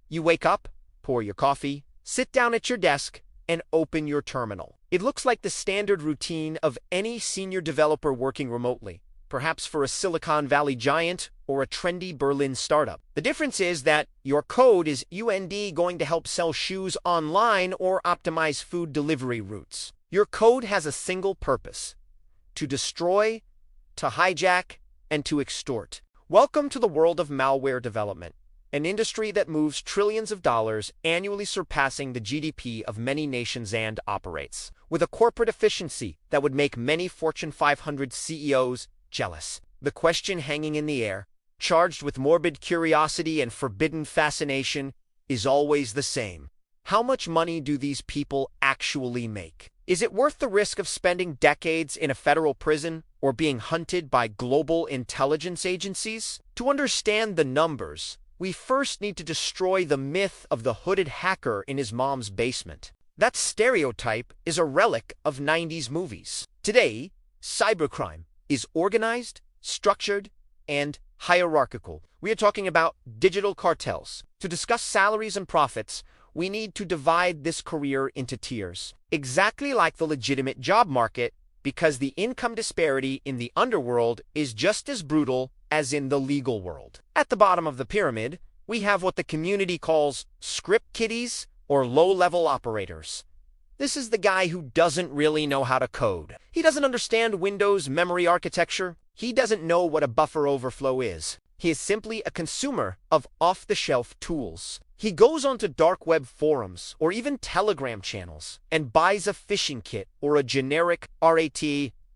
You wake up, pour your coffee, sit down at your desk, and open your terminal. It looks like the standard routine of any senior developer working remotely, perhaps for a Silicon Valley giant or a trendy Berlin startup. The difference is that your code is going to help sell shoes online or optimize food delivery routes. Your code has a single purpose: to destroy, to hijack, and to extort. Welcome to the world of malware development, an industry that moves trillions of dollars annually, surpassing the GDP of many nations, and operates with a corporate efficiency that would make many Fortune 500 CEOs jealous. The question hanging in the air, charged with morbid curiosity and forbidden fascination, is always the same. How much money do these people actually make? Is it worth the risk of spending decades in a federal prison or being hunted by global intelligence agencies? To understand the numbers, we first need to destroy the myth of the hooded hacker in his mom's basement. That stereotype is a relic of 90s movies. Today, cybercrime is organized, structured, and hierarchical. We are talking about digital cartels. To discuss salaries and profits, we need to divide this career into tiers, exactly like the legitimate job market, because the income disparity in the underworld is just as brutal as in the legal world. At the bottom of the pyramid, we have what the community calls script kiddies, or low-level operators. This is the guy who doesn't really know how to code. He doesn't understand Windows memory architecture. He doesn't know what a buffer overflow is. He is simply a consumer of off-the-shelf tools. He goes onto dark web forums or even Telegram channels and buys a phishing kit or a generic RAT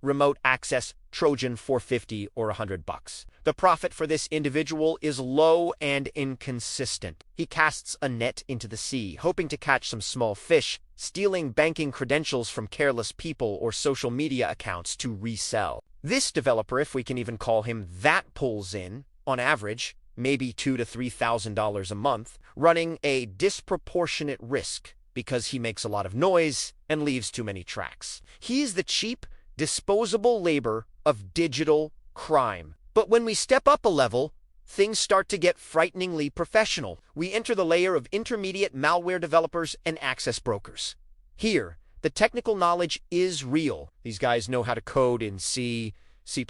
remote access Trojan for $50 or $100. The profit for this individual is low and inconsistent. He casts a net into the sea, hoping to catch some small fish, stealing banking credentials from careless people or social media accounts to resell. This developer, if we can even call him that, pulls in, on average, maybe $2,000 to $3,000 a month, running a disproportionate risk because he makes a lot of noise and leaves too many tracks. He is the cheap, disposable labor of digital crime. But when we step up a level, things start to get frighteningly professional. We enter the layer of intermediate malware developers and access brokers. Here, the technical knowledge is real. These guys know how to code in C, C++,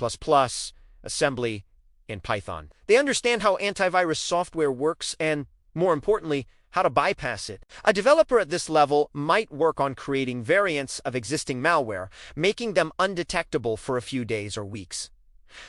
assembly, and Python. They understand how antivirus software works and, more importantly, how to bypass it. A developer at this level might work on creating variants of existing malware, making them undetectable for a few days or weeks.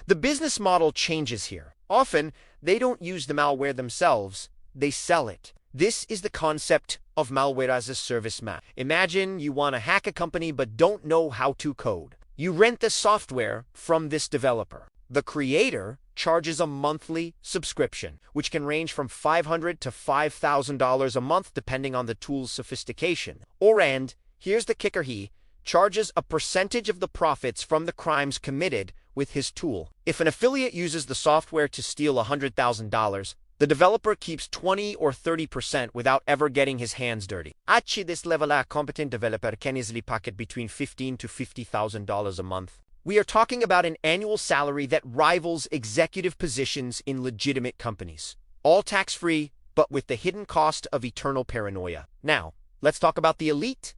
The business model changes here. Often, they don't use the malware themselves, they sell it. This is the concept of malware as a service map. Imagine you want to hack a company but don't know how to code. You rent the software from this developer. The creator charges a monthly subscription, which can range from $500 to $5,000 a month depending on the tool's sophistication. And here's the kicker, he charges a percentage of the profits from the crimes committed with his tool. If an affiliate uses the software to steal $100,000, the developer keeps 20 or 30% without ever getting his hands dirty. At this level, a competent developer can easily pocket between $15,000 to $50,000 a month. We are talking about an annual salary that rivals executive positions in legitimate companies. All tax-free, but with the hidden cost of eternal paranoia. Now, let's talk about the elite.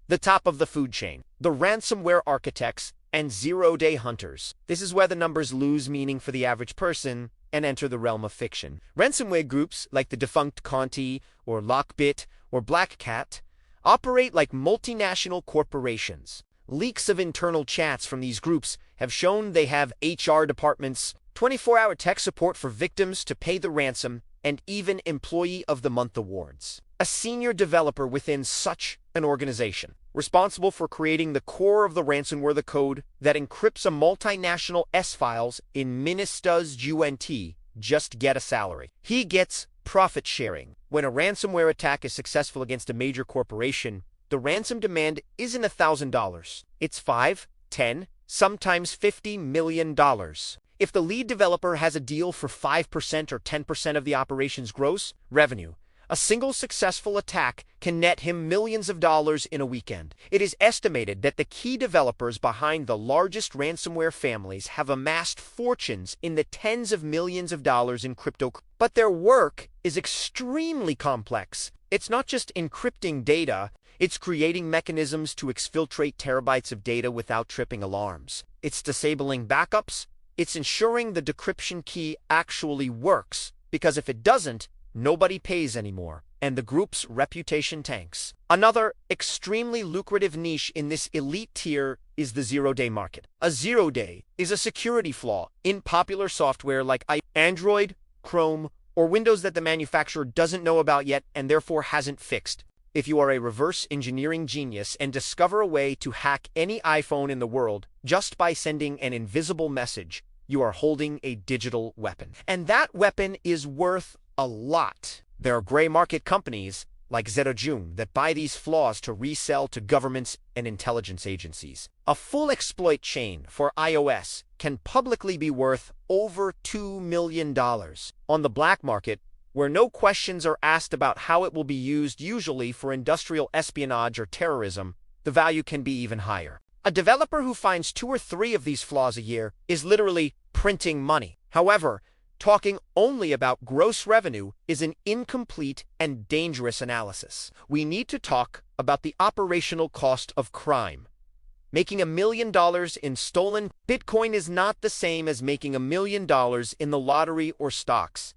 The top of the food chain. The ransomware architects and zero-day hunters. This is where the numbers lose meaning for the average person and enter the realm of fiction. Ransomware groups like the defunct Conti or Lockbit or Black Cat operate like multinational corporations. Leaks of internal chats from these groups have shown they have HR departments, 24-hour tech support for victims to pay the ransom, and even Employee of the Month awards. A senior developer within such an organization, responsible for creating the core of the ransomware, the code that encrypts a multinational S-files in Minista's UNT, just get a salary. He gets profit sharing. When a ransomware attack is successful against a major corporation, the ransom demand isn't $1,000. It's $5, $10, sometimes $50 million. If the lead developer has a deal for 5% or 10% of the operation's gross revenue, A single successful attack can net him millions of dollars in a weekend. It is estimated that the key developers behind the largest ransomware families have amassed fortunes in the tens of millions of dollars in crypto. But their work is extremely complex. It's not just encrypting data, it's creating mechanisms to exfiltrate terabytes of data without tripping alarms. It's disabling backups. It's ensuring the decryption key actually works, because if it doesn't, nobody pays anymore, and the group's reputation tanks. Another extremely lucrative niche in this elite tier is the zero-day market. A zero-day is a security flaw in popular software like Android, Chrome, or Windows that the manufacturer doesn't know about yet and therefore hasn't fixed. If you are a reverse engineering genius and discover a way to hack any iPhone in the world just by sending an invisible message, you are holding a digital weapon. And that weapon is worth a lot. There are gray market companies like ZeroJune that buy these flaws to resell to governments and intelligence agencies. A full exploit chain for iOS can publicly be worth over $2 million. On the black market, where no questions are asked about how it will be used, usually for industrial espionage or terrorism, the value can be even higher. A developer who finds 2 or 3 of these flaws a year is literally printing money. However, talking only about gross revenue is an incomplete and dangerous analysis. We need to talk about the operational cost of crime. Making $1 million in stolen Bitcoin is not the same as making $1 million in the lottery or stocks.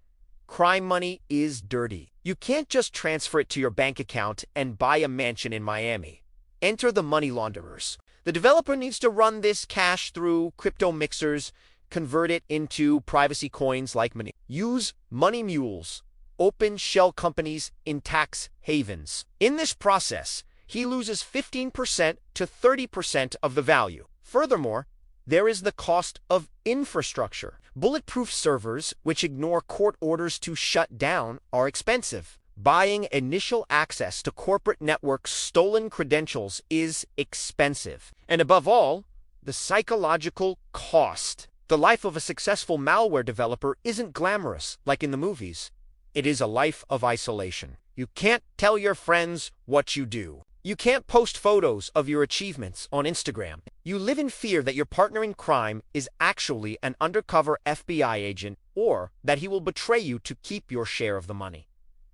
Crime money is dirty. You can't just transfer it to your bank account and buy a mansion in Miami. Enter the money launderers. The developer needs to run this cash through crypto mixers, convert it into privacy coins like money. Use money mules, open shell companies in tax havens. In this process, he loses 15% to 30% of the value. Furthermore, there is the cost of infrastructure. Bulletproof servers, which ignore court orders to shut down, are expensive. Buying initial access to corporate networks' stolen credentials is expensive. And above all, the psychological cost. The life of a successful malware developer isn't glamorous like in the movies. It is a life of isolation. You can't tell your friends what you do. You can't post photos of your achievements on Instagram. You live in fear that your partner in crime is actually an undercover FBI agent or that he will betray you to keep your share of the money.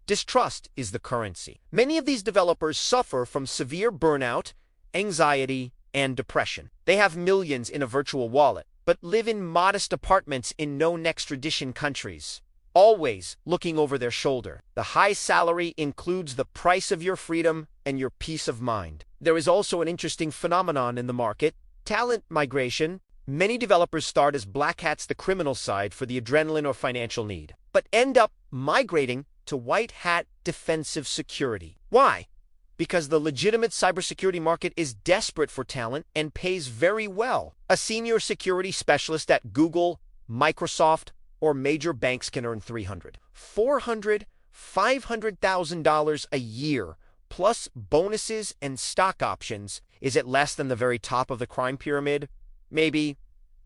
Distrust is the currency. Many of these developers suffer from severe burnout, anxiety, and depression. They have millions in a virtual wallet, but live in modest apartments in no-extradition countries, always looking over their shoulder. The high salary includes the price of your freedom and your peace of mind. There is also an interesting phenomenon in the market: talent migration. Many developers start as black hats, the criminal side, for the adrenaline or financial need, but end up migrating to white hat defensive security. Why? Because the legitimate cybersecurity market is desperate for talent and pays very well. A senior security specialist at Google, Microsoft, or major banks can earn $300,000, $400,000, $500,000 a year, plus bonuses and stock options. Is it less than the very top of the crime pyramid? Maybe,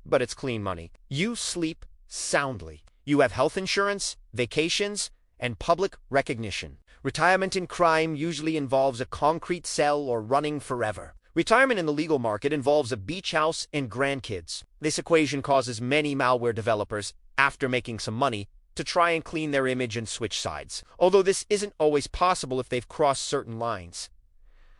but it's clean money. You sleep soundly. You have health insurance, vacations, and public recognition. Retirement in crime usually involves a concrete cell or running forever. Retirement in the legal market involves a beach house and grandkids. This equation causes many malware developers, after making some money, to try and clean their image and switch sides, although this isn't always possible if they've crossed certain lines.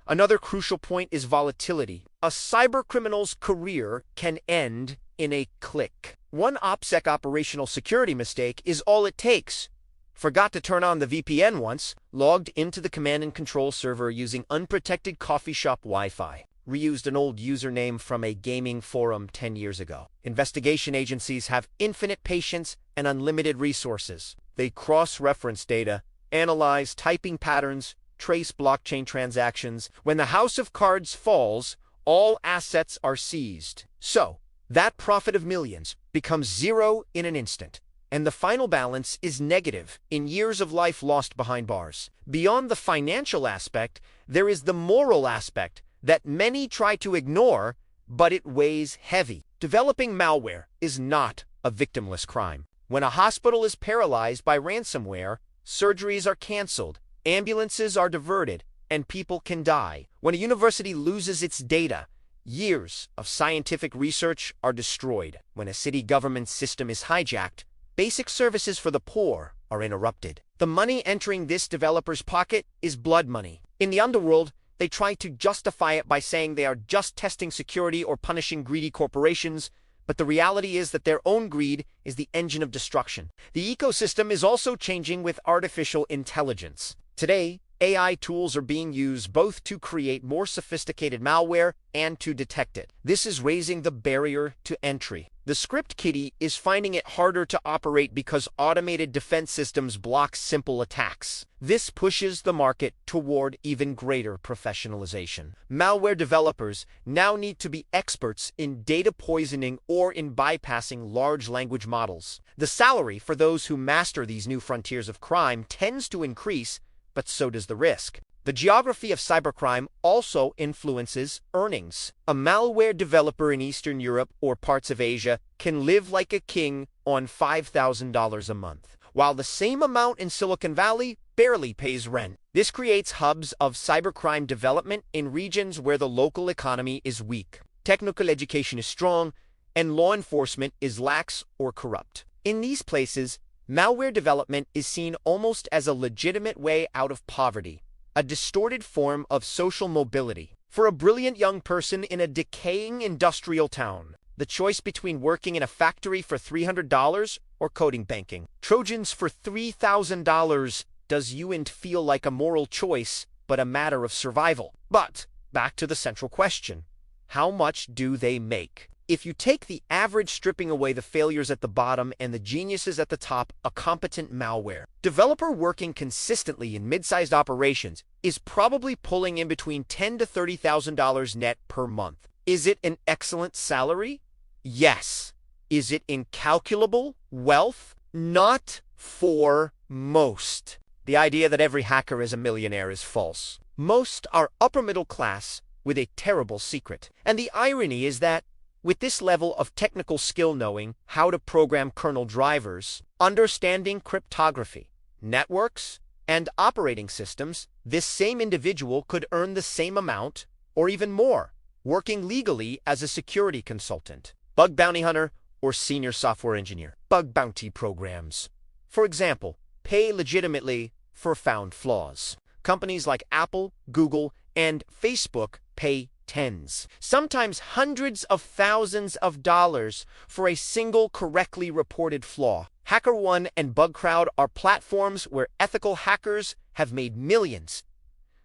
Another crucial point is volatility. A cybercriminal's career can end in a click. One OPSEC operational security mistake is all it takes. Forgot to turn on the VPN once, logged into the command and control server using unprotected coffee shop Wi-Fi, reused an old username from a gaming forum 10 years ago. Investigation agencies have infinite patience and unlimited resources. They cross-reference data, analyze typing patterns, trace blockchain transactions. When the house of cards falls, all assets are seized. So, that profit of millions becomes zero in an instant, and the final balance is negative in years of life lost behind bars. Beyond the financial aspect, there is the moral aspect that many try to ignore, but it weighs heavy. Developing malware is not a victimless crime. When a hospital is paralyzed by ransomware, surgeries are canceled, ambulances are diverted, and people can die. When a university loses its data, years of scientific research are destroyed. When a city government system is hijacked, basic services for the poor are interrupted. The money entering this developer's pocket is blood money. In the underworld, they try to justify it by saying they are just testing security or punishing greedy corporations, but the reality is that their own greed is the engine of destruction. The ecosystem is also changing with artificial intelligence. Today, AI tools are being used both to create more sophisticated malware and to detect it. This is raising the barrier to entry. The script kiddie is finding it harder to operate because automated defense systems block simple attacks. This pushes the market toward even greater professionalization. Malware developers now need to be experts in data poisoning or in bypassing large language models. The salary for those who master these new frontiers of crime tends to increase, but so does the risk. The geography of cybercrime also influences earnings. A malware developer in Eastern Europe or parts of Asia can live like a king on $5,000 a month, while the same amount in Silicon Valley barely pays rent. This creates hubs of cybercrime development in regions where the local economy is weak, technical education is strong, and law enforcement is lax or corrupt. In these places, malware development is seen almost as a legitimate way out of poverty, a distorted form of social mobility. For a brilliant young person in a decaying industrial town, the choice between working in a factory for $300 or coding banking Trojans for $3,000 does you feel like a moral choice, but a matter of survival. But back to the central question: how much do they make? If you take the average, stripping away the failures at the bottom and the geniuses at the top, a competent malware developer working consistently in mid-sized operations is probably pulling in between $10,000 to $30,000 net per month. Is it an excellent salary? Yes. Is it incalculable wealth? Not for most. The idea that every hacker is a millionaire is false. Most are upper middle class with a terrible secret. And the irony is that with this level of technical skill, knowing how to program kernel drivers, understanding cryptography, networks, and operating systems, this same individual could earn the same amount or even more, working legally as a security consultant, bug bounty hunter, or senior software engineer. Bug bounty programs, for example, pay legitimately for found flaws. Companies like Apple, Google, and Facebook pay tens, sometimes hundreds of thousands of dollars for a single correctly reported flaw. HackerOne and BugCrowd are platforms where ethical hackers have made millions.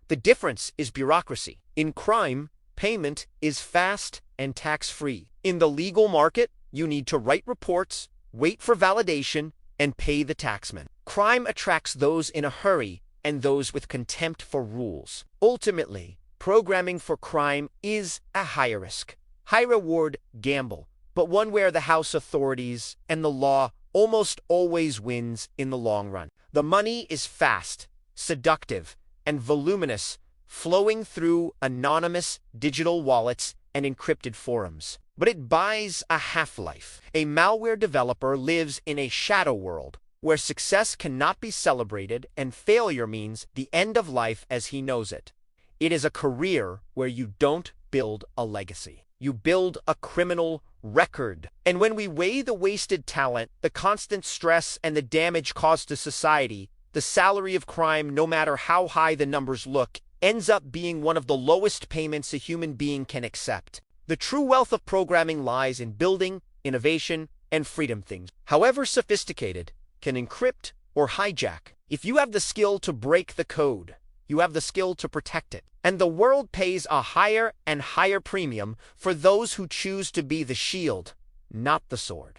The difference is bureaucracy. In crime, payment is fast and tax-free. In the legal market, you need to write reports, wait for validation, and pay the taxman. Crime attracts those in a hurry and those with contempt for rules. Ultimately, programming for crime is a high-risk, high-reward gamble, but one where the House authorities and the law almost always wins in the long run. The money is fast, seductive, and voluminous, flowing through anonymous digital wallets and encrypted forums. But it buys a half-life. A malware developer lives in a shadow world where success cannot be celebrated and failure means the end of life as he knows it. It is a career where you don't build a legacy. You build a criminal record. And when we weigh the wasted talent, the constant stress, and the damage caused to society, the salary of crime, no matter how high the numbers look, ends up being one of the lowest payments a human being can accept. The true wealth of programming lies in building, innovation, and freedom. Things, however sophisticated, can encrypt or hijack. If you have the skill to break the code, you have the skill to protect it. And the world pays a higher and higher premium for those who choose to be the shield, not the sword.